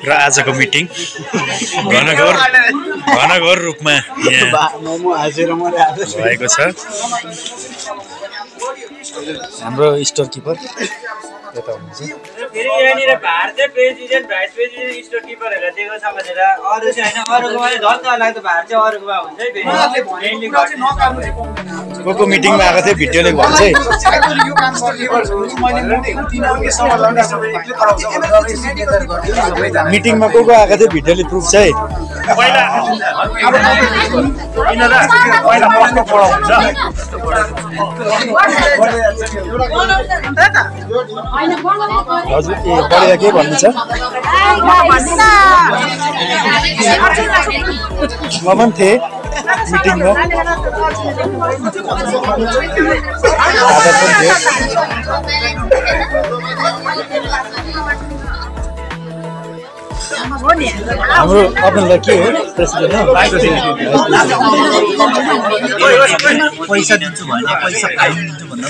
र आजको मिटिङ घनघोर रूपमा भएको छ। हाम्रो स्टोर किपर यता हुनुहुन्छ। फेरि यहाँनिर भारतीय प्रेसिडेन्ट भाइस प्रेसिडेन्ट स्टोर किपरहरुले दिएको छ भनेर अरु चाहिँ हैन, अरुकोमा चाहिँ झन् लाग्दो भार चाहिँ अरुकोमा हुन्छ है। फेरि को मिटिङमा आएको थियो भिडियोले भन्छ है। मिटिङमा को आएको थियो भिडियोले प्रुफ छ है। हजुर बढेर के भन्नु छ? म पनि थिएँ मिटिङमा। हाम्रो अपनलाई के हो प्रेसिडेन्ट हो? पैसा दिन्छु भने पैसा फाइन दिन्छु भन्दा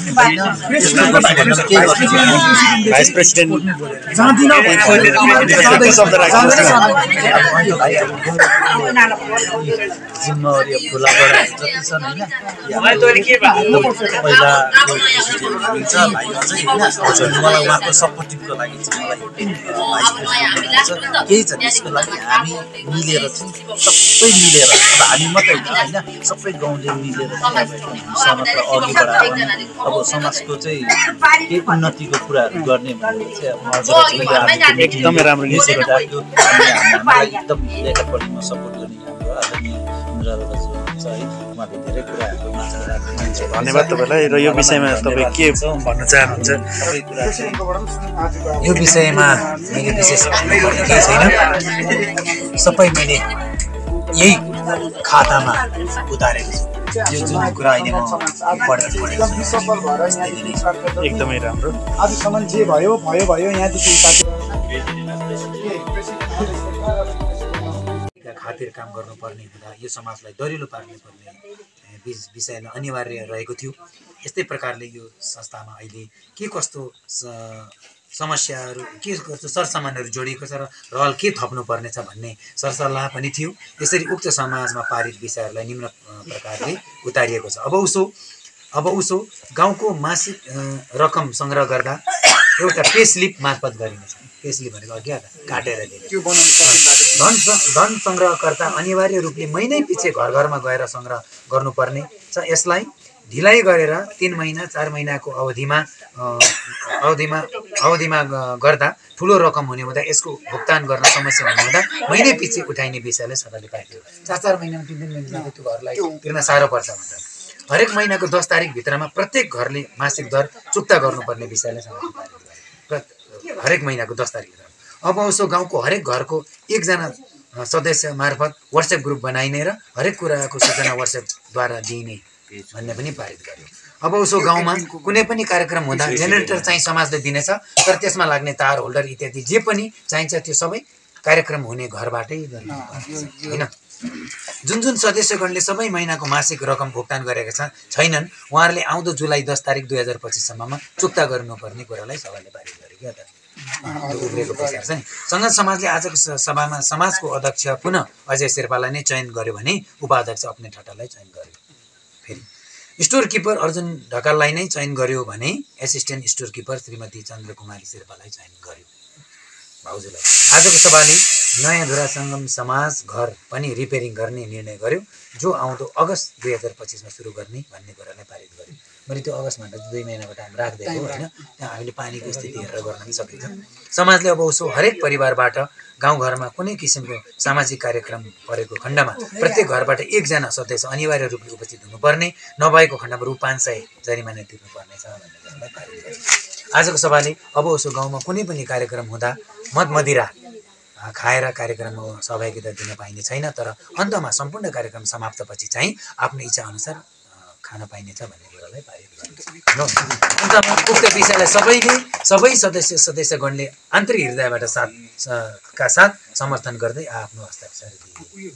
भाइस प्रेसिडेन्ट जिम्मेवारी ठुलाबाट जति छन् होइन पहिला हुन्छ भाइमा चाहिँ होइन मलाई उहाँको सपोर्टिभको लागि चाहिँ मलाई केही छ त्यसको लागि हामी मिलेर चाहिँ सबै मिलेर हामी मात्रै होइन सबै गाउँले मिलेर समाजलाई अघि बढाएर अब समाजको चाहिँ केही उन्नतिको कुराहरू गर्ने भनेर चाहिँ एकदमै राम्रो निश्चय राख्यो। एकदम लेखापढीमा सपोर्ट गर्ने हाम्रो आदरणीय इन्द्र दाजु हुन्छ है, उहाँले धेरै कुराहरू माथि राख्नुहुन्छ। धन्यवाद तपाईँलाई। र यो विषयमा तपाईँ के भन्न चाहनुहुन्छ? सबै कुरा चाहिँ यो विषयमा मैले विशेष भन्नुपर्ने केही छैन, सबै मैले यही खातामा उतारेको छु। यो जुन कुरा अहिले म एकदमै राम्रो। आजसम्म जे भयो यहाँदेखि खातिर काम गर्नुपर्ने हुँदा यो समाजलाई दरिलो पार्नुपर्ने विषयमा अनिवार्य रहेको थियो। यस्तै प्रकारले यो संस्थामा अहिले के कस्तो समस्याहरू के कस्तो सरसामानहरू जोडिएको छ र रहल के थप्नुपर्ने छ भन्ने सरसल्लाह पनि थियो। यसरी उक्त समाजमा पारित विषयहरूलाई निम्न प्रकारले उतारिएको छ। अब उसो गाउँको मासिक रकम सङ्ग्रह गर्दा एउटा पे स्लिप मार्फत गरिनेछ। पे स्लिप भनेको अघि काटेर दिने धन सङ्ग्रहकर्ता अनिवार्य रूपले महिनै पछि घर घरमा गएर सङ्ग्रह गर्नुपर्ने छ। यसलाई ढिलाइ गरेर 3 महिना 4 महिनाको अवधिमा गर्दा ठुलो रकम हुने हुँदा यसको भुक्तान गर्न समस्या हुने हुँदा महिनै पछि उठाइने विषयलाई सरकारले पाइदियो। 4 महिनामा 3 महिनामा त्यो घरलाई तिर्न साह्रो पर्छ भन्छ। हरेक महिनाको 10 तारिक भित्रमा प्रत्येक घरले मासिक दर चुक्ता गर्नुपर्ने विषयलाई सरकारले पारित गर्यो। हरेक महिनाको 10 तारिक भित्र। अब उसो गाउँको हरेक घरको एकजना सदस्य मार्फत व्हाट्सएप ग्रुप बनाइने र हरेक कुराको सूचना व्हाट्सएपद्वारा दिइने भन्ने पनि पारित गर्यो। अब उसो गाउँमा कुनै पनि कार्यक्रम हुँदा जेनेरेटर चाहिँ समाजले दिनेछ, तर त्यसमा लाग्ने तार होल्डर इत्यादि जे पनि चाहिन्छ त्यो सबै कार्यक्रम हुने घरबाटै गर्नुपर्छ होइन। जुन सदस्यगणले सबै महिनाको मासिक रकम भुक्तान गरेका छैनन् उहाँहरूले आउँदो जुलाई 10 तारिक 2025 सम्ममा चुक्ता गर्नुपर्ने कुरालाई सभाले पारित गर्यो। क्या त उब्रेको प्रचार छ नि। सङ्गत समाजले आजको सभामा समाजको अध्यक्ष पुनः अजय शेर्पालाई नै चयन गर्यो भने उपाध्यक्ष अपने ठटाललाई चयन गर्यो। फेरि स्टोर किपर अर्जुन ढकाललाई नै चयन गर्यो भने एसिस्टेन्ट स्टोर किपर श्रीमती चन्द्रकुमारी शेर्पालाई चयन गर्यो भाउजूलाई। आजको सभाले नयाँ धुरा सङ्गम समाज घर पनि रिपेयरिङ गर्ने निर्णय गर्यो, जो आउँदो अगस्त 2025 मा सुरु गर्ने भन्ने कुरालाई पारित गर्यो। मैले त्यो अगस्त भन्दा 2 महिनाको टाइम राख्दिएको होइन, त्यहाँ हामीले पानीको स्थिति हेरेर गर्न पनि सकिन्छ। समाजले अब उसो हरेक परिवारबाट गाउँघरमा कुनै किसिमको सामाजिक कार्यक्रम परेको खण्डमा प्रत्येक घरबाट एकजना सदस्य अनिवार्य रूपले उपस्थित हुनुपर्ने, नभएको खण्डमा रु 500 जरिमाना तिर्नुपर्ने छ भन्ने कुरालाई पारित गर्यो। आजको सभाले अब उसो गाउँमा कुनै पनि कार्यक्रम हुँदा मद मदिरा खाएर कार्यक्रममा सहभागिता दिन पाइने छैन, तर अन्तमा सम्पूर्ण कार्यक्रम समाप्तपछि चाहिँ आफ्नो इच्छा अनुसार खान पाइनेछ भन्ने कुरालाई पारित गर्यो। अन्तमा उक्त विषयलाई सबै सदस्यगणले आन्तरिक हृदयबाट साथ समर्थन गर्दै आफ्नो हस्ताक्षर दिए।